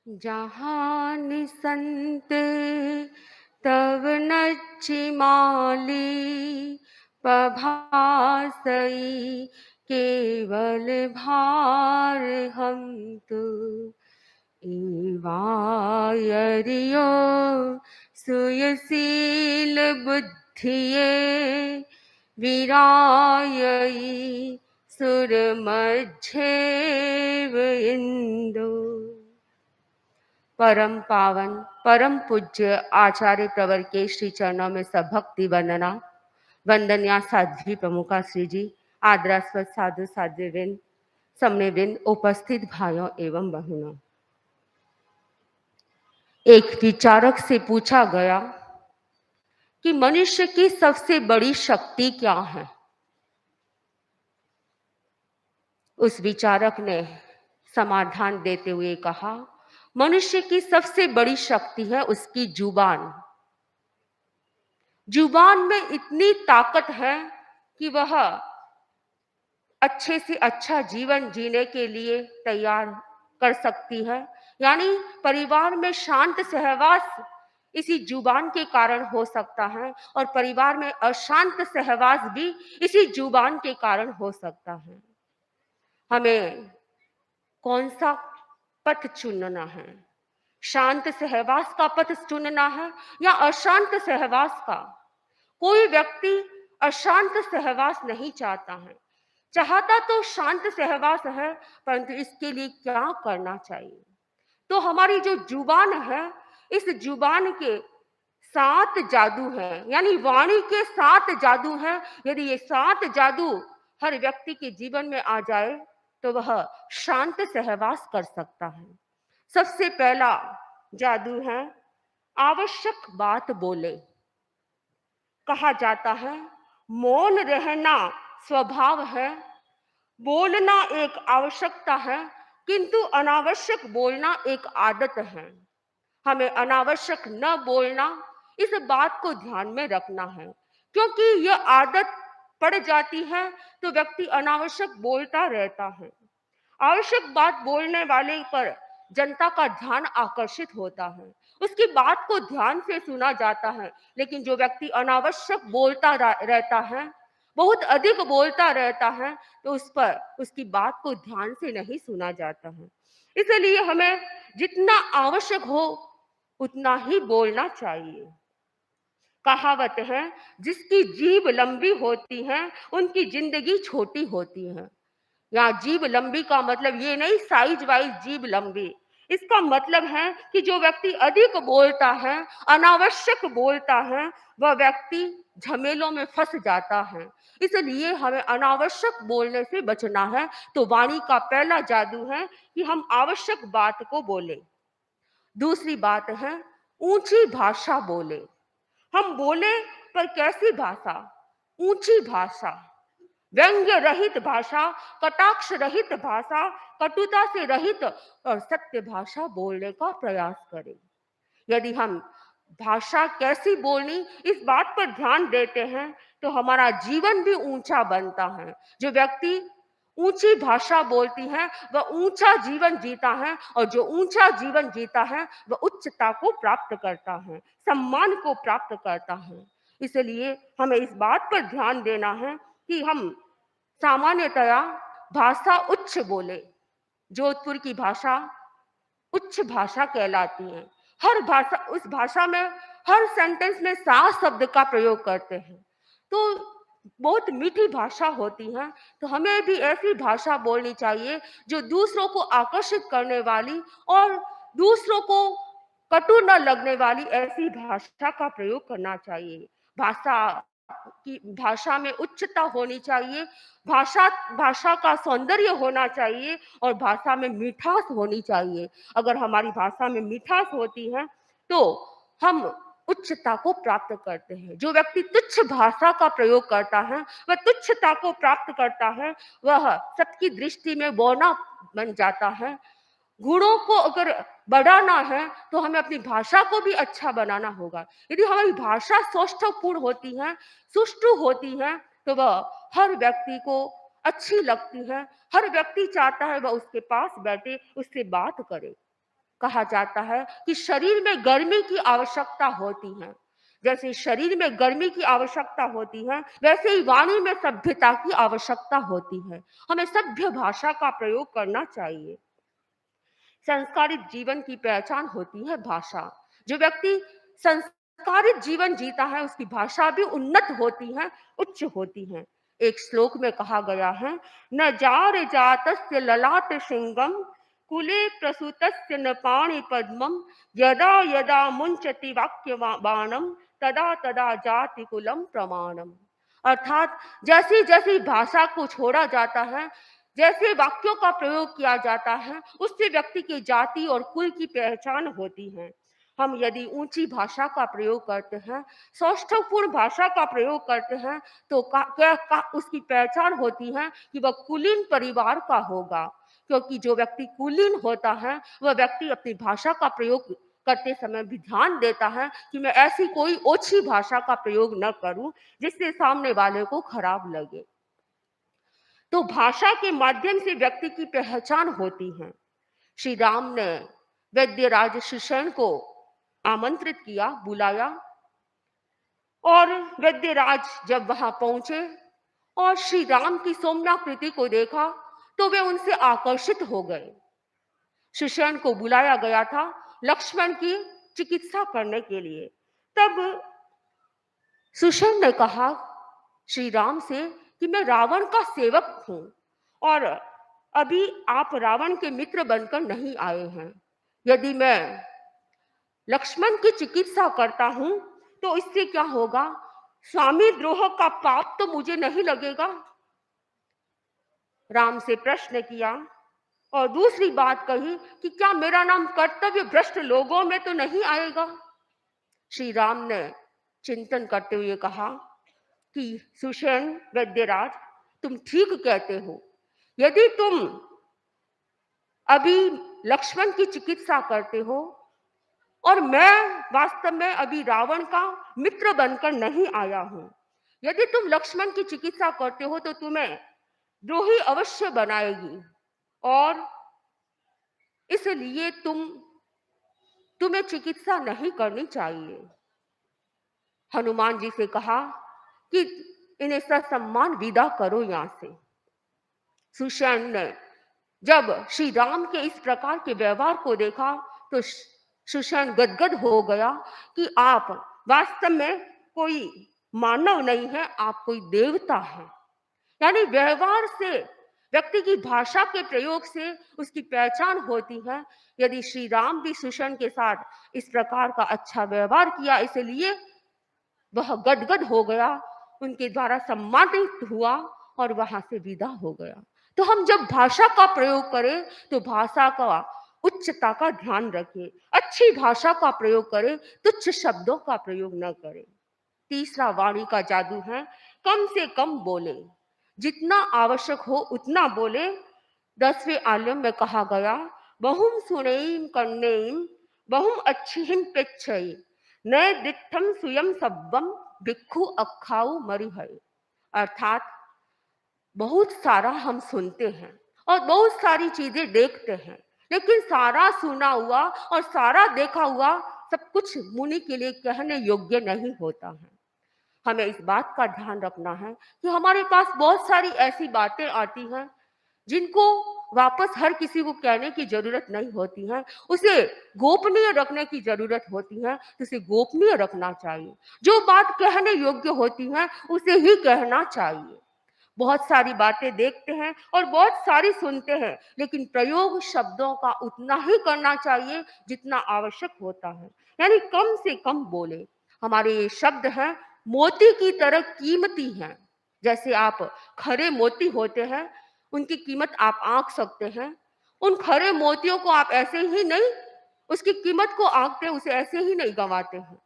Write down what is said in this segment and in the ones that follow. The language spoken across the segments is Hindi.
जहान संत तव नच्चिमाली पभासई केवल भार हम तो एवायरियो सुयशील बुद्धिये विरायई सुर मध्येव इंदु। परम पावन परम पूज्य आचार्य प्रवर के श्री चरणों में सब भक्ति वंदना। वंदनिया साध्वी प्रमुखा श्री जी, आदरास्पद साधु साध्वीवृंद, समनेवृंद, उपस्थित भाइयों एवं बहनों। एक विचारक से पूछा गया कि मनुष्य की सबसे बड़ी शक्ति क्या है। उस विचारक ने समाधान देते हुए कहा, मनुष्य की सबसे बड़ी शक्ति है उसकी जुबान। जुबान में इतनी ताकत है कि वह अच्छे से अच्छा जीवन जीने के लिए तैयार कर सकती है। यानी परिवार में शांत सहवास इसी जुबान के कारण हो सकता है और परिवार में अशांत सहवास भी इसी जुबान के कारण हो सकता है। हमें कौन सा पथ चुनना है? शांत सहवास का पथ चुनना है या अशांत सहवास का? कोई व्यक्ति अशांत सहवास नहीं चाहता है, चाहता तो शांत सहवास है, परंतु इसके लिए क्या करना चाहिए? तो हमारी जो जुबान है, इस जुबान के 7 जादू हैं, यानी वाणी के 7 जादू हैं। यदि ये 7 जादू हर व्यक्ति के जीवन में आ जाए तो वह शांत सहवास कर सकता है। सबसे पहला जादू है आवश्यक बात बोले। कहा जाता है मौन रहना स्वभाव है, बोलना एक आवश्यकता है, किंतु अनावश्यक बोलना एक आदत है। हमें अनावश्यक न बोलना, इस बात को ध्यान में रखना है, क्योंकि यह आदत पड़ जाती है तो व्यक्ति अनावश्यक बोलता रहता है। आवश्यक बात बोलने वाले पर जनता का ध्यान आकर्षित होता है, उसकी बात को ध्यान से सुना जाता है। लेकिन जो व्यक्ति अनावश्यक बोलता रहता है, बहुत अधिक बोलता रहता है, तो उस पर उसकी बात को ध्यान से नहीं सुना जाता है। इसलिए हमें जितना आवश्यक हो उतना ही बोलना चाहिए। कहावत है जिसकी जीभ लंबी होती है उनकी जिंदगी छोटी होती है। यहाँ जीभ लंबी का मतलब ये नहीं साइज वाइज जीभ लंबी, इसका मतलब है कि जो व्यक्ति अधिक बोलता है, अनावश्यक बोलता है, वह व्यक्ति झमेलों में फंस जाता है। इसलिए हमें अनावश्यक बोलने से बचना है। तो वाणी का पहला जादू है कि हम आवश्यक बात को बोले। दूसरी बात है ऊंची भाषा बोले। हम बोले पर कैसी भाषा? ऊंची भाषा, व्यंग्य रहित भाषा, कटाक्ष रहित भाषा, कटुता से रहित और सत्य भाषा बोलने का प्रयास करें। यदि हम भाषा कैसी बोलनी इस बात पर ध्यान देते हैं तो हमारा जीवन भी ऊंचा बनता है। जो व्यक्ति ऊंची भाषा बोलती है वह ऊंचा जीवन जीता है, और जो ऊंचा जीवन जीता है वह उच्चता को प्राप्त करता है, सम्मान को प्राप्त करता है। इसलिए हमें इस बात पर ध्यान देना है कि हम सामान्यतया भाषा उच्च बोले। जोधपुर की भाषा उच्च भाषा कहलाती है। हर भाषा, उस भाषा में हर सेंटेंस में सा शब्द का प्रयोग करते हैं, तो बहुत मीठी भाषा होती है। तो हमें भी ऐसी भाषा बोलनी चाहिए जो दूसरों को आकर्षित करने वाली और दूसरों को कटु न लगने वाली ऐसी भाषा का प्रयोग करना चाहिए। भाषा भाषा में उच्चता होनी चाहिए, भाषा भाषा का सौंदर्य होना चाहिए और भाषा में मिठास होनी चाहिए। अगर हमारी भाषा में मिठास होती है तो हम उच्चता को प्राप्त करते हैं। जो व्यक्ति तुच्छ भाषा का प्रयोग करता है वह तुच्छता को प्राप्त करता है, वह सबकी दृष्टि में बौना बन जाता है। गुणों को अगर बढ़ाना है तो हमें अपनी भाषा को भी अच्छा बनाना होगा। यदि हमारी भाषा सौष्ठवपूर्ण होती है, सुष्ठु होती है, तो वह हर व्यक्ति को अच्छी लगती है। हर व्यक्ति चाहता है वह उसके पास बैठे, उससे बात करे। कहा जाता है कि शरीर में गर्मी की आवश्यकता होती है। जैसे शरीर में गर्मी की आवश्यकता होती है, वैसे ही वाणी में सभ्यता की आवश्यकता होती है। हमें सभ्य भाषा का प्रयोग करना चाहिए। संस्कारित जीवन की पहचान होती है भाषा। जो व्यक्ति संस्कारित जीवन जीता है, उसकी भाषा भी उन्नत होती है, उच्च होती है। एक श्लोक में कहा गया है, न जार जातस्य ललाट सिंगम कुले प्रसूतस्य न पाणि पद्मम यदा यदा मुंचति वाक्य बाणम तदा तदा जाति कुलम प्रमाणम। अर्थात जैसी जैसी भाषा को छोड़ा जाता है, जैसे वाक्यों का प्रयोग किया जाता है, उससे व्यक्ति की जाति और कुल की पहचान होती है। हम यदि ऊंची भाषा का प्रयोग करते हैं, सौष्ठवपूर्ण भाषा का प्रयोग करते हैं, तो उसकी पहचान होती है कि वह कुलीन परिवार का होगा। क्योंकि जो व्यक्ति कुलीन होता है, वह व्यक्ति अपनी भाषा का प्रयोग करते समय भी ध्यान देता है कि मैं ऐसी कोई ओछी भाषा का प्रयोग न करूं जिससे सामने वाले को खराब लगे। तो भाषा के माध्यम से व्यक्ति की पहचान होती है। श्री राम ने वैद्यराज सुषेण को आमंत्रित किया, बुलाया, और वैद्यराज जब वहां पहुंचे और श्री राम की सौम्याकृति को देखा तो वे उनसे आकर्षित हो गए। सुषेण को बुलाया गया था लक्ष्मण की चिकित्सा करने के लिए। तब सुषेण ने कहा श्री राम से कि मैं रावण का सेवक हूं और अभी आप रावण के मित्र बनकर नहीं आए हैं। यदि मैं लक्ष्मण की चिकित्सा करता हूं तो इससे क्या होगा? स्वामी द्रोह का पाप तो मुझे नहीं लगेगा? राम से प्रश्न किया और दूसरी बात कही कि क्या मेरा नाम कर्तव्य भ्रष्ट लोगों में तो नहीं आएगा? श्री राम ने चिंतन करते हुए कहा कि सुषेण वैद्यराज, तुम ठीक कहते हो। यदि तुम अभी लक्ष्मण की चिकित्सा करते हो और मैं वास्तव में अभी रावण का मित्र बनकर नहीं आया हूं, यदि तुम लक्ष्मण की चिकित्सा करते हो तो तुम्हें द्रोही अवश्य बनाएगी और इसलिए तुम्हें चिकित्सा नहीं करनी चाहिए। हनुमान जी से कहा कि इन्हें ससम्मान विदा करो यहां से। सुषेण ने जब श्री राम के इस प्रकार के व्यवहार को देखा तो सुषेण गदगद हो गया कि आप वास्तव में कोई मानव नहीं है, आप कोई देवता हैं। यानी व्यवहार से, व्यक्ति की भाषा के प्रयोग से उसकी पहचान होती है। यदि श्री राम भी सुषेण के साथ इस प्रकार का अच्छा व्यवहार किया, इसलिए वह गदगद हो गया, उनके द्वारा सम्मानित हुआ और वहां से विदा हो गया। तो हम जब भाषा का प्रयोग करें तो भाषा का उच्चता का ध्यान रखें, अच्छी भाषा का प्रयोग करें, तुच्छ शब्दों का प्रयोग न करें। तीसरा वाणी का जादू है, कम से कम बोले, जितना आवश्यक हो उतना बोले। 10वें आलम में कहा गया, बहुम सुनेम कन्नेम बहुम अच्छी पेच्छई नए दिठम सुयम सब्बम भिक्खु अखाऊ मरिहय। अर्थात बहुत सारा हम सुनते हैं और बहुत सारी चीजें देखते हैं, लेकिन सारा सुना हुआ और सारा देखा हुआ सब कुछ मुनि के लिए कहने योग्य नहीं होता है। हमें इस बात का ध्यान रखना है कि हमारे पास बहुत सारी ऐसी बातें आती हैं जिनको वापस हर किसी को कहने की जरूरत नहीं होती है, उसे गोपनीय रखने की जरूरत होती है, तो उसे गोपनीय रखना चाहिए। जो बात कहने योग्य होती है उसे ही कहना चाहिए। बहुत सारी बातें देखते हैं और बहुत सारी सुनते हैं, लेकिन प्रयोग शब्दों का उतना ही करना चाहिए जितना आवश्यक होता है, यानी कम से कम बोले। हमारे ये शब्द हैं मोती की तरह कीमती हैं। जैसे आप खरे मोती होते हैं, उनकी कीमत आप आंक सकते हैं, उन खरे मोतियों को आप ऐसे ही नहीं, उसकी कीमत को आंकते, उसे ऐसे ही नहीं गंवाते हैं।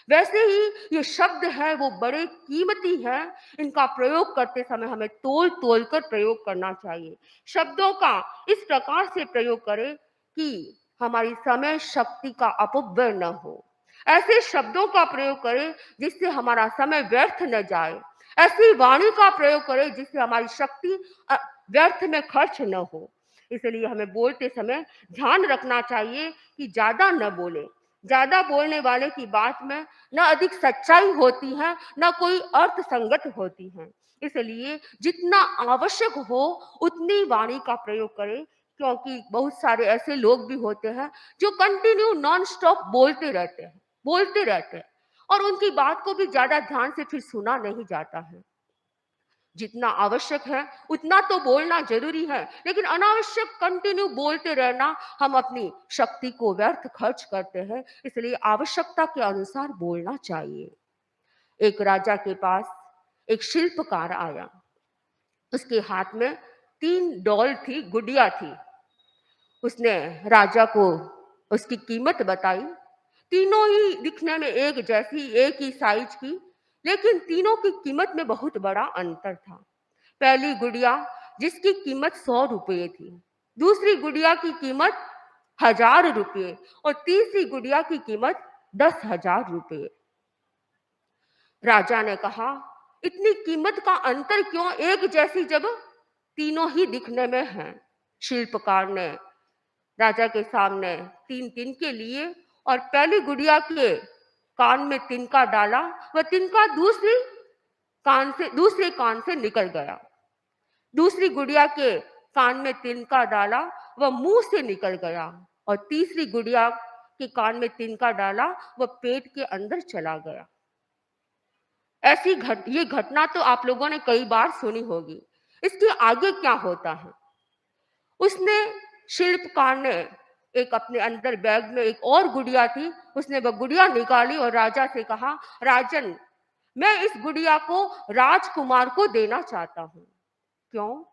वैसे ही ये शब्द है वो बड़े कीमती हैं, इनका प्रयोग करते समय हमें तोल तोल कर प्रयोग करना चाहिए। शब्दों का इस प्रकार से प्रयोग करें कि हमारी समय शक्ति का अपव्यय न हो। ऐसे शब्दों का प्रयोग करें जिससे हमारा समय व्यर्थ न जाए। ऐसी वाणी का प्रयोग करें जिससे हमारी शक्ति व्यर्थ में खर्च न हो। इसलिए हमें बोलते समय ध्यान रखना चाहिए कि ज़्यादा न बोलें। ज़्यादा बोलने वाले की बात में ना अधिक सच्चाई होती है, ना कोई अर्थ संगत होती है। इसलिए जितना आवश्यक हो उतनी वाणी का प्रयोग करें, क्योंकि बहुत सारे ऐसे लोग भी होते हैं जो कंटिन्यू नॉन स्टॉप बोलते रहते हैं और उनकी बात को भी ज़्यादा ध्यान से फिर सुना नहीं जाता है। जितना आवश्यक है उतना तो बोलना ज़रूरी है, लेकिन अनावश्यक कंटिन्यू बोलते रहना हम अपनी शक्ति को व्यर्थ खर्च करते हैं, इसलिए आवश्यकता के अनुसार बोलना चाहिए। एक राजा के पास एक शिल्पकार आया। उसके हाथ में 3 डॉल थी, गुड़िया थी। उसने राजा को उसकी कीमत बताई। तीनों ही दिखने में एक जैसी, एक ही साइज की, लेकिन तीनों की कीमत में बहुत बड़ा अंतर था। पहली गुड़िया जिसकी कीमत 100 रुपये थी, दूसरी गुड़िया की कीमत 1000 रुपये और तीसरी गुड़िया की कीमत 10,000 रुपये। राजा ने कहा, इतनी कीमत का अंतर क्यों एक जैसी जब तीनों ही दिखने में हैं? शिल्पकार ने राजा के सामने 3 तिनके लिए और पहली गुड़िया के कान में तिनका डाला। वह तिनका दूसरे कान से निकल गया। दूसरी गुड़िया के कान में तिनका डाला, वह मुंह से निकल गया और तीसरी गुड़िया के कान में तिनका डाला, वह पेट के अंदर चला गया। ये घटना तो आप लोगों ने कई बार सुनी होगी। इसके आगे क्या होता है? उसने शिल्पकार ने एक अपने अंदर बैग में एक और गुड़िया थी, उसने वह गुड़िया निकाली और राजा से कहा, राजन, मैं इस गुड़िया को राजकुमार को देना चाहता हूँ। क्यों?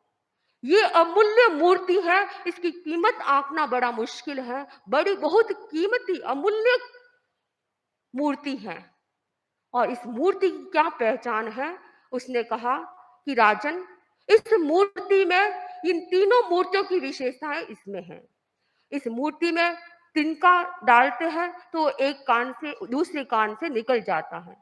ये अमूल्य मूर्ति है, इसकी कीमत आंकना बड़ा मुश्किल है, बहुत कीमती अमूल्य मूर्ति है। और इस मूर्ति की क्या पहचान है? उसने कहा कि राजन, इस मूर्ति में इन तीनों मूर्तियों की विशेषताएं इसमें हैं। इस मूर्ति में तिनका डालते हैं तो एक कान से दूसरे कान से निकल जाता है।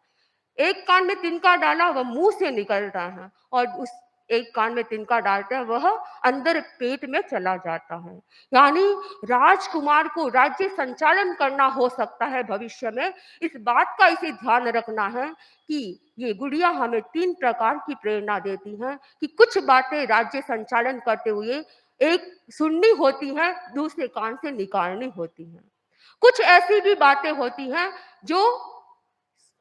एक कान में तिनका डाला वह मुंह से निकलता है और उस एक कान में तिनका डालते हैं वह अंदर पेट में चला जाता है। यानी राजकुमार को राज्य संचालन करना हो सकता है भविष्य में। इस बात का इसे ध्यान रखना है कि ये गुड़िया हमें 3 प्रकार की प्रेरणा देती है कि कुछ बातें राज्य संचालन करते हुए एक सुननी होती है, दूसरे कान से निकालनी होती है। कुछ ऐसी भी बातें होती हैं जो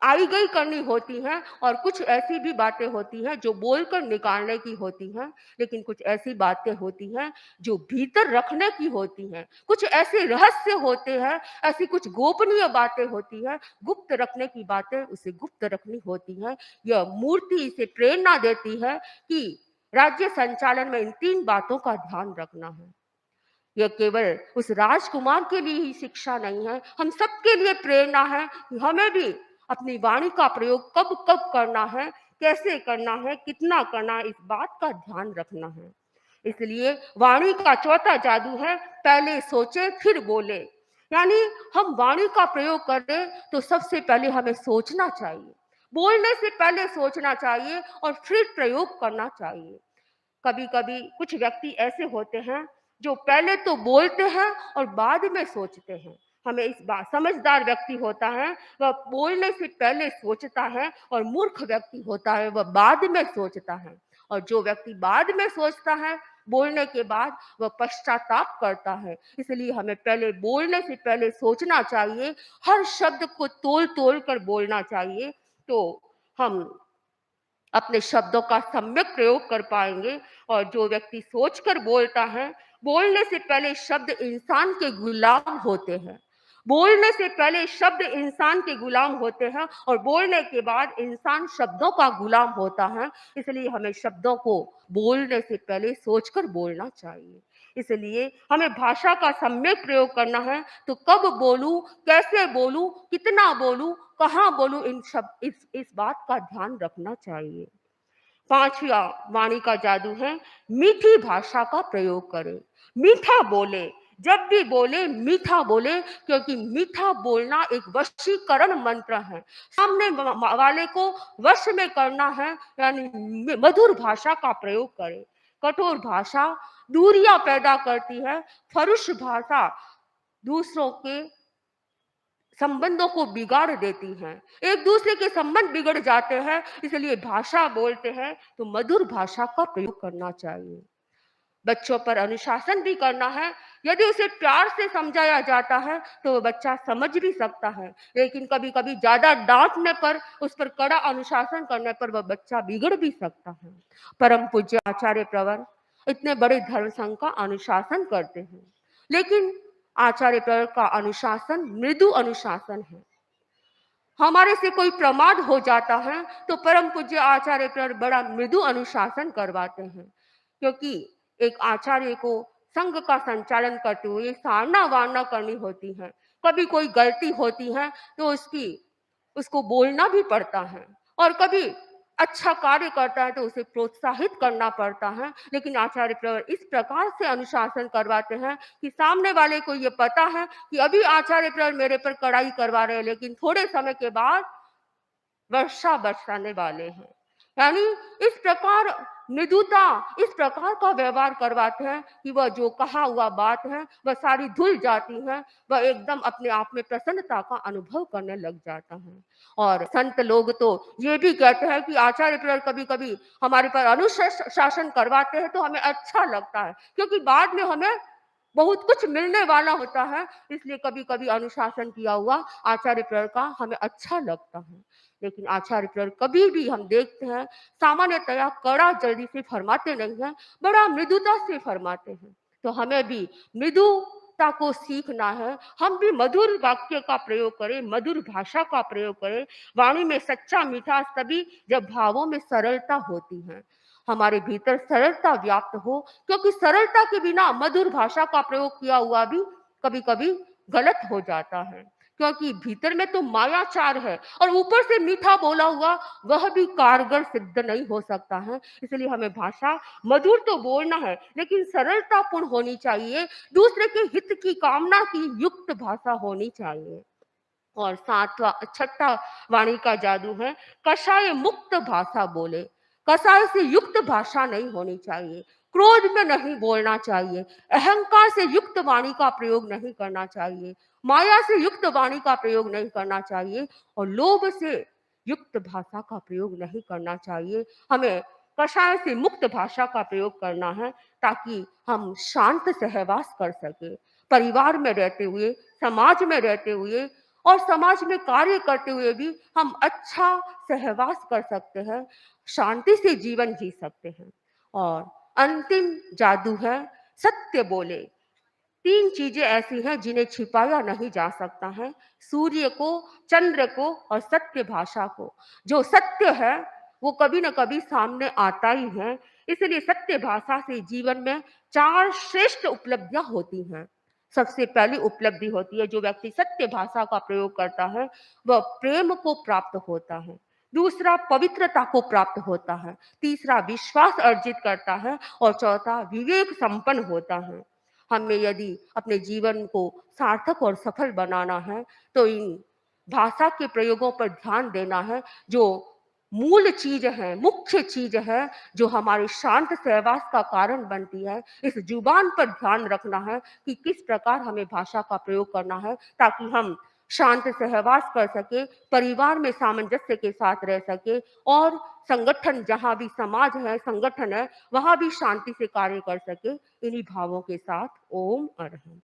आई गई करनी होती हैं और कुछ ऐसी भी बातें होती हैं जो बोलकर निकालने की होती हैं, लेकिन कुछ ऐसी बातें होती हैं जो भीतर रखने की होती हैं। कुछ ऐसे रहस्य होते हैं, ऐसी कुछ गोपनीय बातें होती हैं, गुप्त रखने की बातें उसे गुप्त रखनी होती हैं। यह मूर्ति इसे प्रेरणा देती है कि राज्य संचालन में इन 3 बातों का ध्यान रखना है। यह केवल उस राजकुमार के लिए ही शिक्षा नहीं है, हम सबके लिए प्रेरणा है कि हमें भी अपनी वाणी का प्रयोग कब कब करना है, कैसे करना है, कितना करना है, इस बात का ध्यान रखना है। इसलिए वाणी का चौथा जादू है, पहले सोचे फिर बोले। यानी हम वाणी का प्रयोग करें तो सबसे पहले हमें सोचना चाहिए, बोलने से पहले सोचना चाहिए और फिर प्रयोग करना चाहिए। कभी कभी कुछ व्यक्ति ऐसे होते हैं जो पहले तो बोलते हैं और बाद में सोचते हैं। हमें इस बात समझदार व्यक्ति होता है वह बोलने से पहले सोचता है और मूर्ख व्यक्ति होता है वह बाद में सोचता है। और जो व्यक्ति बाद में सोचता है बोलने के बाद वह पश्चाताप करता है। इसलिए हमें पहले बोलने से पहले सोचना चाहिए, हर शब्द को तोल तोल कर बोलना चाहिए, तो हम अपने शब्दों का सम्यक प्रयोग कर पाएंगे। और जो व्यक्ति सोचकर बोलता है, बोलने से पहले शब्द इंसान के गुलाम होते हैं। बोलने से पहले शब्द इंसान के गुलाम होते हैं और बोलने के बाद इंसान शब्दों का गुलाम होता है। इसलिए हमें शब्दों को बोलने से पहले सोचकर बोलना चाहिए। इसलिए हमें भाषा का सम्यक प्रयोग करना है, तो कब बोलूं, कैसे बोलूं, कितना बोलूं, कहाँ बोलूं, इस बात का ध्यान रखना चाहिए। 5वां वाणी का जादू है, मीठी भाषा का प्रयोग करें। मीठा बोले, जब भी बोले मीठा बोले, क्योंकि मीठा बोलना एक वशीकरण मंत्र है। सामने वाले को वश में करना है, यानी मधुर भाषा का प्रयोग करें। कठोर भाषा दूरियां पैदा करती है। फरुष भाषा दूसरों के संबंधों को बिगाड़ देती हैं। एक दूसरे के संबंध बिगड़ जाते हैं, इसलिए भाषा बोलते हैं तो मधुर भाषा का प्रयोग करना चाहिए। बच्चों पर अनुशासन भी करना है। यदि उसे प्यार से समझाया जाता है तो वो बच्चा समझ भी सकता है, लेकिन कभी कभी ज्यादा डांटने पर, उस पर कड़ा अनुशासन करने पर वह बच्चा बिगड़ भी सकता है। परम पूज्य आचार्य प्रवर इतने बड़े धर्म संघ का अनुशासन करते हैं, लेकिन आचार्य प्रवर का अनुशासन मृदु अनुशासन है। हमारे से कोई प्रमाद हो जाता है तो परम पूज्य आचार्य पर बड़ा मृदु अनुशासन करवाते हैं, क्योंकि एक आचार्य को संघ का संचालन करते हुए सारना वारना करनी होती है। कभी कोई गलती होती है तो उसको बोलना भी पड़ता है, और कभी अच्छा कार्य करता है तो उसे प्रोत्साहित करना पड़ता है। लेकिन आचार्य प्रवर इस प्रकार से अनुशासन करवाते हैं कि सामने वाले को ये पता है कि अभी आचार्य प्रवर मेरे पर कड़ाई करवा रहे हैं, लेकिन थोड़े समय के बाद वर्षा बरसाने वाले हैं। यानी इस प्रकार मृदुता, इस प्रकार का व्यवहार करवाते हैं कि वह जो कहा हुआ बात है वह सारी धुल जाती है, वह एकदम अपने आप में प्रसन्नता का अनुभव करने लग जाता है। और संत लोग तो ये भी कहते हैं कि आचार्य प्रवर कभी कभी हमारे पर अनुशासन करवाते हैं तो हमें अच्छा लगता है, क्योंकि बाद में हमें बहुत कुछ मिलने वाला होता है, इसलिए कभी कभी अनुशासन किया हुआ आचार्य प्रवर का हमें अच्छा लगता है। लेकिन आचार्य प्रवर कभी भी हम देखते हैं सामान्यतया कड़ा जल्दी से फरमाते नहीं हैं, बड़ा मृदुता से फरमाते हैं। तो हमें भी मृदुता को सीखना है। हम भी मधुर वाक्य का प्रयोग करें, मधुर भाषा का प्रयोग करें। वाणी में सच्चा मिठास तभी जब भावों में सरलता होती है, हमारे भीतर सरलता व्याप्त हो, क्योंकि सरलता के बिना मधुर भाषा का प्रयोग किया हुआ भी कभी कभी गलत हो जाता है, क्योंकि भीतर में तो मायाचार है और ऊपर से मीठा बोला हुआ वह भी कारगर सिद्ध नहीं हो सकता है। इसलिए हमें भाषा मधुर तो बोलना है, लेकिन सरलतापूर्ण होनी चाहिए, दूसरे के हित की कामना की युक्त भाषा होनी चाहिए। और सातवां छठा वाणी का जादू है, कषाय मुक्त भाषा बोले। कषाय से युक्त भाषा नहीं होनी चाहिए, क्रोध में नहीं बोलना चाहिए, अहंकार से युक्त वाणी का प्रयोग नहीं करना चाहिए, माया से युक्त वाणी का प्रयोग नहीं करना चाहिए, और लोभ से युक्त भाषा का प्रयोग नहीं करना चाहिए। हमें कषाय से मुक्त भाषा का प्रयोग करना है, ताकि हम शांत सहवास कर सके, परिवार में रहते हुए, समाज में रहते हुए और समाज में कार्य करते हुए भी हम अच्छा सहवास कर सकते हैं, शांति से जीवन जी सकते हैं। और अंतिम जादू है सत्य बोले। तीन चीजें ऐसी हैं जिन्हें छिपाया नहीं जा सकता है, सूर्य को, चंद्र को और सत्य भाषा को। जो सत्य है वो कभी ना कभी सामने आता ही है, इसलिए सत्य भाषा से जीवन में चार श्रेष्ठ उपलब्धियां होती हैं। सबसे पहली उपलब्धि होती है, जो व्यक्ति सत्य भाषा का प्रयोग करता है वह प्रेम को प्राप्त होता है। दूसरा, पवित्रता को प्राप्त होता है। तीसरा, विश्वास अर्जित करता है। और चौथा, विवेक संपन्न होता है। हमें यदि अपने जीवन को सार्थक और सफल बनाना है तो इन भाषा के प्रयोगों पर ध्यान देना है, जो मूल चीज है, मुख्य चीज है, जो हमारे शांत सहवास का कारण बनती है। इस जुबान पर ध्यान रखना है कि किस प्रकार हमें भाषा का प्रयोग करना है, ताकि हम शांत सहवास कर सके, परिवार में सामंजस्य के साथ रह सके, और संगठन, जहाँ भी समाज है, संगठन है, वहां भी शांति से कार्य कर सके। इन्हीं भावों के साथ ओम अरहम।